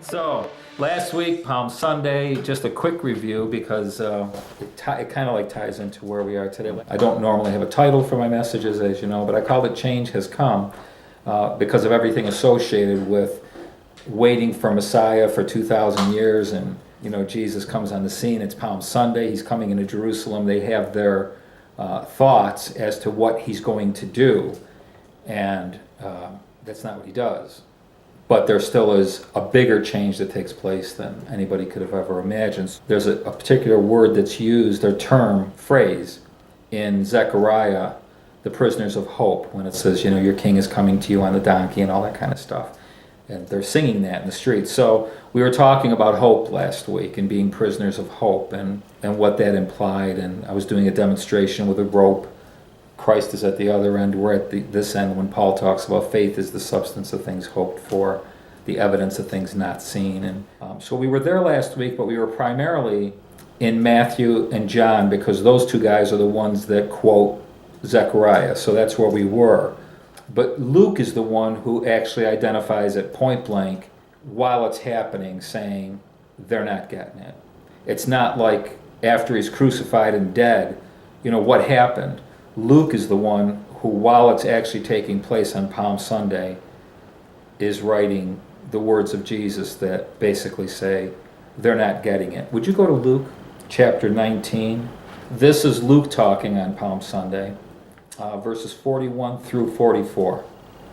So, last week, Palm Sunday, just a quick review because it kind of like ties into where we are today. I don't normally have a title for my messages, as you know, but I called it Change Has Come because of everything associated with waiting for Messiah for 2,000 years. And, you know, Jesus comes on the scene. It's Palm Sunday. He's coming into Jerusalem. They have their thoughts as to what he's going to do. And that's not what he does. But there still is a bigger change that takes place than anybody could have ever imagined. There's a particular word that's used, or term, phrase, in Zechariah, the prisoners of hope, when it says, you know, your king is coming to you on the donkey and all that kind of stuff. And they're singing that in the streets. So we were talking about hope last week and being prisoners of hope and what that implied. And I was doing a demonstration with a rope. Christ is at the other end. We're at this end when Paul talks about faith is the substance of things hoped for, the evidence of things not seen. And so we were there last week, but we were primarily in Matthew and John because those two guys are the ones that quote Zechariah. So that's where we were. But Luke is the one who actually identifies it point blank while it's happening, saying they're not getting it. It's not like after he's crucified and dead, you know, what happened? Luke is the one who, while it's actually taking place on Palm Sunday, is writing the words of Jesus that basically say they're not getting it. Would you go to Luke chapter 19? This is Luke talking on Palm Sunday, verses 41 through 44.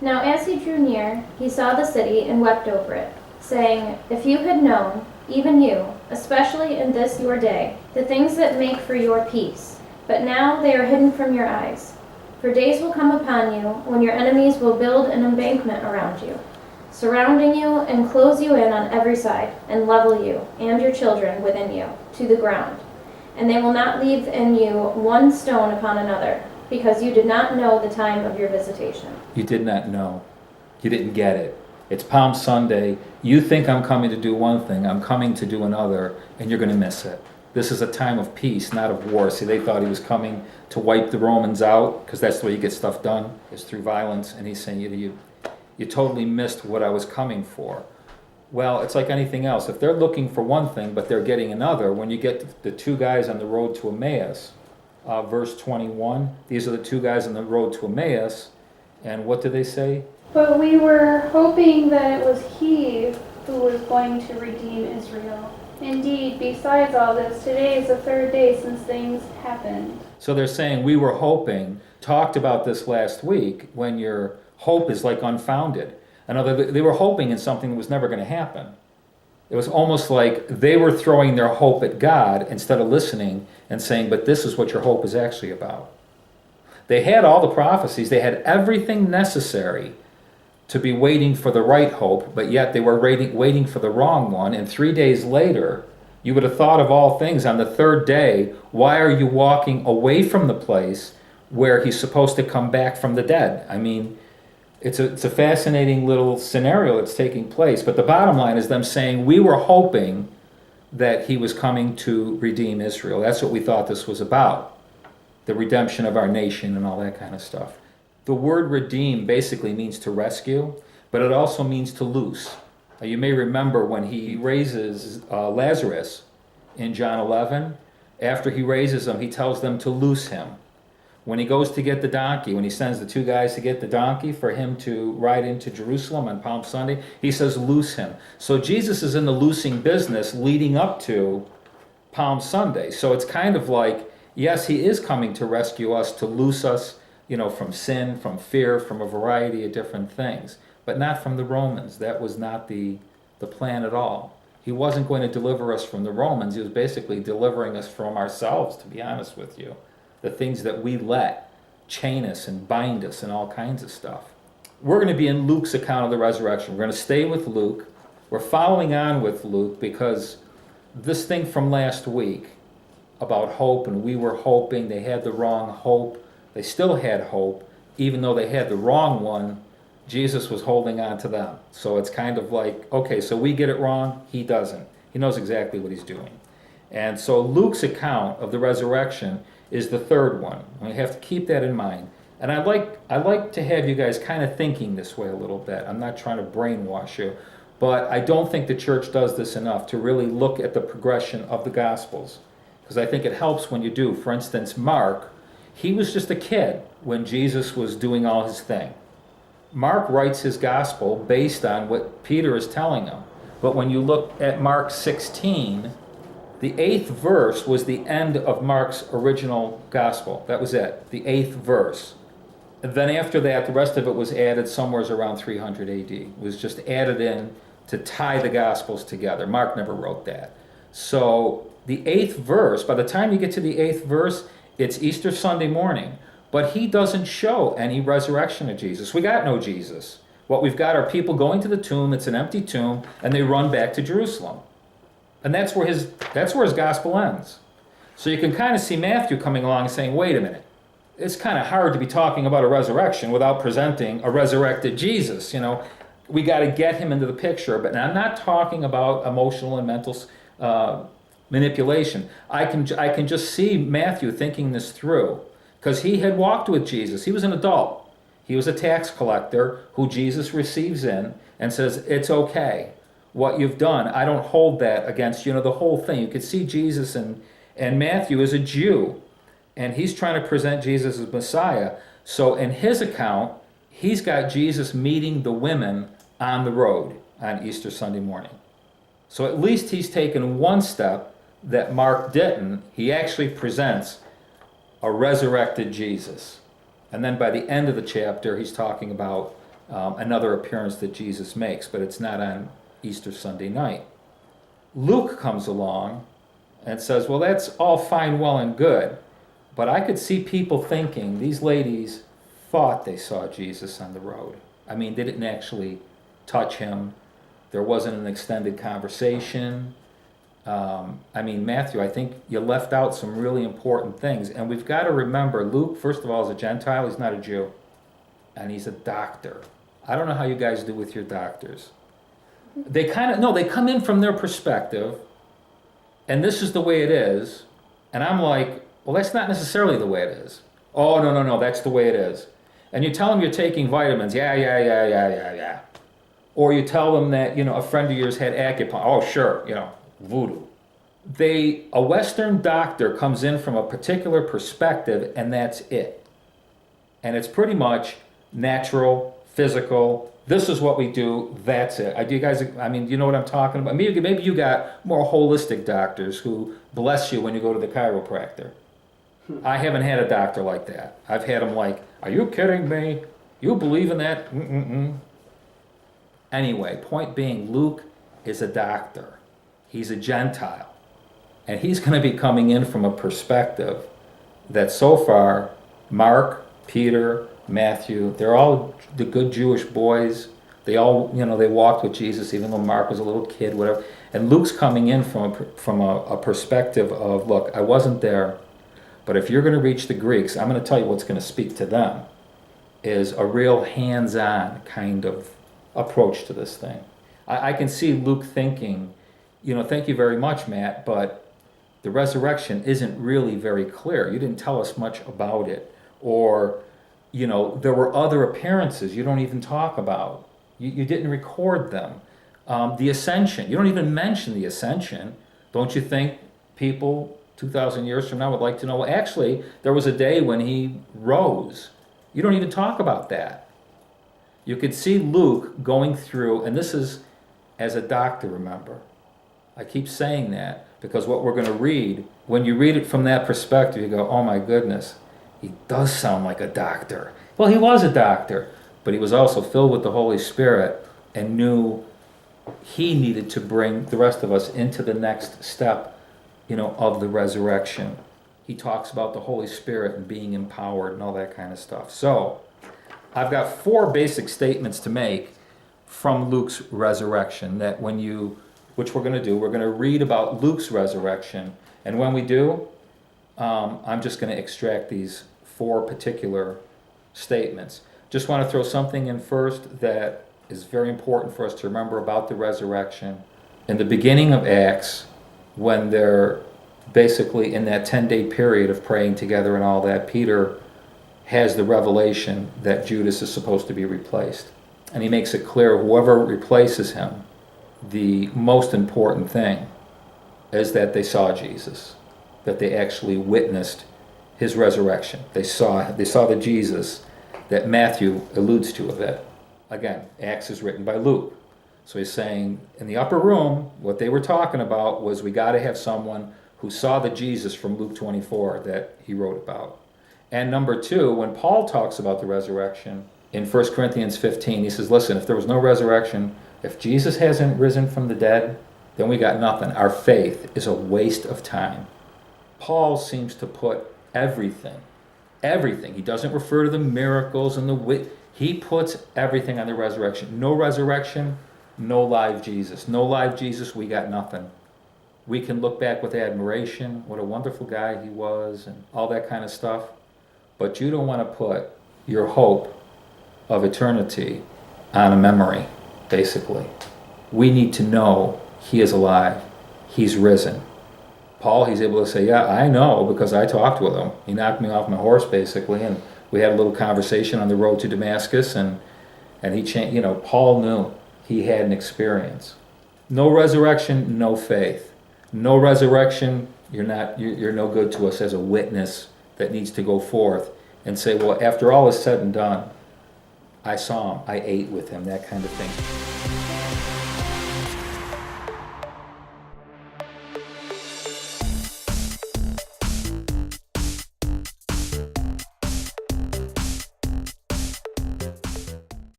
Now as he drew near, he saw the city and wept over it, saying, If you had known, even you, especially in this your day, the things that make for your peace, but now they are hidden from your eyes. For days will come upon you when your enemies will build an embankment around you, surrounding you and close you in on every side, and level you and your children within you to the ground. And they will not leave in you one stone upon another, because you did not know the time of your visitation. You did not know. You didn't get it. It's Palm Sunday. You think I'm coming to do one thing, I'm coming to do another, and you're going to miss it. This is a time of peace, not of war. See, they thought he was coming to wipe the Romans out, because that's the way you get stuff done, is through violence. And he's saying, you totally missed what I was coming for. Well, it's like anything else. If they're looking for one thing, but they're getting another, when you get the two guys on the road to Emmaus, verse 21, these are the two guys on the road to Emmaus, and what do they say? But we were hoping that it was he who was going to redeem Israel. Indeed, besides all this, today is the third day since things happened. So they're saying, we were hoping, talked about this last week, when your hope is like unfounded. They were hoping in something that was never going to happen. It was almost like they were throwing their hope at God instead of listening and saying, but this is what your hope is actually about. They had all the prophecies. They had everything necessary to be waiting for the right hope, but yet they were waiting for the wrong one. And 3 days later, you would have thought of all things, on the third day, why are you walking away from the place where he's supposed to come back from the dead? I mean, it's a fascinating little scenario that's taking place. But the bottom line is them saying, we were hoping that he was coming to redeem Israel. That's what we thought this was about, the redemption of our nation and all that kind of stuff. The word redeem basically means to rescue, but it also means to loose. You may remember when he raises Lazarus in John 11. After he raises him, he tells them to loose him. When he goes to get the donkey, when he sends the two guys to get the donkey for him to ride into Jerusalem on Palm Sunday, he says loose him. So Jesus is in the loosing business leading up to Palm Sunday. So it's kind of like, yes, he is coming to rescue us, to loose us, you know, from sin, from fear, from a variety of different things, but not from the Romans. That was not the plan at all. He wasn't going to deliver us from the Romans. He was basically delivering us from ourselves, to be honest with you. The things that we let chain us and bind us and all kinds of stuff. We're going to be in Luke's account of the resurrection. We're going to stay with Luke. We're following on with Luke because this thing from last week about hope, and we were hoping, they had the wrong hope. They still had hope, even though they had the wrong one. Jesus was holding on to them. So it's kind of like, okay, so we get it wrong, he doesn't. He knows exactly what he's doing. And so Luke's account of the resurrection is the third one. We have to keep that in mind. And I like to have you guys kind of thinking this way a little bit. I'm not trying to brainwash you. But I don't think the church does this enough to really look at the progression of the Gospels. Because I think it helps when you do. For instance, Mark, he was just a kid when Jesus was doing all his thing. Mark writes his Gospel based on what Peter is telling him. But when you look at Mark 16, the 8th verse was the end of Mark's original Gospel. That was it, the 8th verse. And then after that, the rest of it was added somewhere around 300 AD. It was just added in to tie the Gospels together. Mark never wrote that. So the 8th verse, by the time you get to the 8th verse, it's Easter Sunday morning. But he doesn't show any resurrection of Jesus. We got no Jesus. What we've got are people going to the tomb, it's an empty tomb, and they run back to Jerusalem. And that's where his gospel ends. So you can kind of see Matthew coming along and saying, wait a minute, it's kind of hard to be talking about a resurrection without presenting a resurrected Jesus. We got to get him into the picture. But I'm not talking about emotional and mental manipulation. I can just see Matthew thinking this through, because he had walked with Jesus. He was an adult. He was a tax collector who Jesus receives in and says, it's okay what you've done. I don't hold that against you. The whole thing. You could see Jesus and Matthew is a Jew, and he's trying to present Jesus as Messiah. So in his account, he's got Jesus meeting the women on the road on Easter Sunday morning. So at least he's taken one step that Mark didn't. He actually presents a resurrected Jesus. And then by the end of the chapter, he's talking about another appearance that Jesus makes, but it's not on Easter Sunday night. Luke comes along and says, well, that's all fine, well, and good, but I could see people thinking these ladies thought they saw Jesus on the road. I mean, they didn't actually touch him. There wasn't an extended conversation. Matthew, I think you left out some really important things. And we've got to remember, Luke, first of all, is a Gentile. He's not a Jew. And he's a doctor. I don't know how you guys do with your doctors. They come in from their perspective, and this is the way it is. And I'm like, well, that's not necessarily the way it is. Oh, no, that's the way it is. And you tell them you're taking vitamins. Yeah. Or you tell them that, a friend of yours had acupuncture. Oh, sure, voodoo. A Western doctor comes in from a particular perspective, and that's it. And it's pretty much natural, physical. This is what we do. That's it. Do you guys? You know what I'm talking about. Maybe you got more holistic doctors who bless you when you go to the chiropractor. I haven't had a doctor like that. I've had them like, are you kidding me? You believe in that? Anyway, point being, Luke is a doctor. He's a Gentile. And he's going to be coming in from a perspective that so far, Mark, Peter, Matthew, they're all the good Jewish boys. They all, they walked with Jesus, even though Mark was a little kid, whatever. And Luke's coming in from a perspective of, look, I wasn't there, but if you're going to reach the Greeks, I'm going to tell you what's going to speak to them, is a real hands-on kind of approach to this thing. I can see Luke thinking, thank you very much, Matt, but the resurrection isn't really very clear. You didn't tell us much about it. Or, there were other appearances you don't even talk about. You didn't record them. The ascension, you don't even mention the ascension. Don't you think people 2,000 years from now would like to know, well, actually, there was a day when he rose. You don't even talk about that. You could see Luke going through, and this is as a doctor, remember. I keep saying that because what we're going to read, when you read it from that perspective, you go, oh my goodness, he does sound like a doctor. Well, he was a doctor, but he was also filled with the Holy Spirit and knew he needed to bring the rest of us into the next step, of the resurrection. He talks about the Holy Spirit and being empowered and all that kind of stuff. So, I've got 4 basic statements to make from Luke's resurrection which we're going to do. We're going to read about Luke's resurrection, and when we do, I'm just going to extract these 4 particular statements. Just want to throw something in first that is very important for us to remember about the resurrection. In the beginning of Acts, when they're basically in that 10-day period of praying together and all that, Peter has the revelation that Judas is supposed to be replaced. And he makes it clear whoever replaces him the most important thing is that they saw Jesus, that they actually witnessed his resurrection. They saw the Jesus that Matthew alludes to a bit. Again, Acts is written by Luke. So he's saying in the upper room, what they were talking about was we got to have someone who saw the Jesus from Luke 24 that he wrote about. And number two, when Paul talks about the resurrection in 1 Corinthians 15, he says, listen, if there was no resurrection, if Jesus hasn't risen from the dead, then we got nothing. Our faith is a waste of time. Paul seems to put everything. He doesn't refer to the miracles and he puts everything on the resurrection. No resurrection, no live Jesus. No live Jesus, we got nothing. We can look back with admiration, what a wonderful guy he was, and all that kind of stuff. But you don't want to put your hope of eternity on a memory, basically. We need to know he is alive. He's risen. Paul, he's able to say, yeah, I know because I talked with him. He knocked me off my horse, basically, and we had a little conversation on the road to Damascus, and he changed. Paul knew he had an experience. No resurrection, no faith. No resurrection, you're no good to us as a witness that needs to go forth and say, well, after all is said and done, I saw him, I ate with him, that kind of thing.